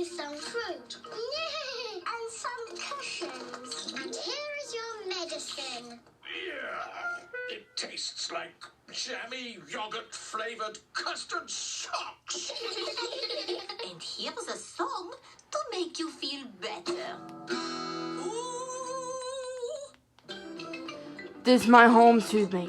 you some fruit. And some cushions. And here is your medicine. Yeah, it tastes like jammy, yogurt-flavored custard socks. And here's a song to make you feel better. This is my home, soothe me.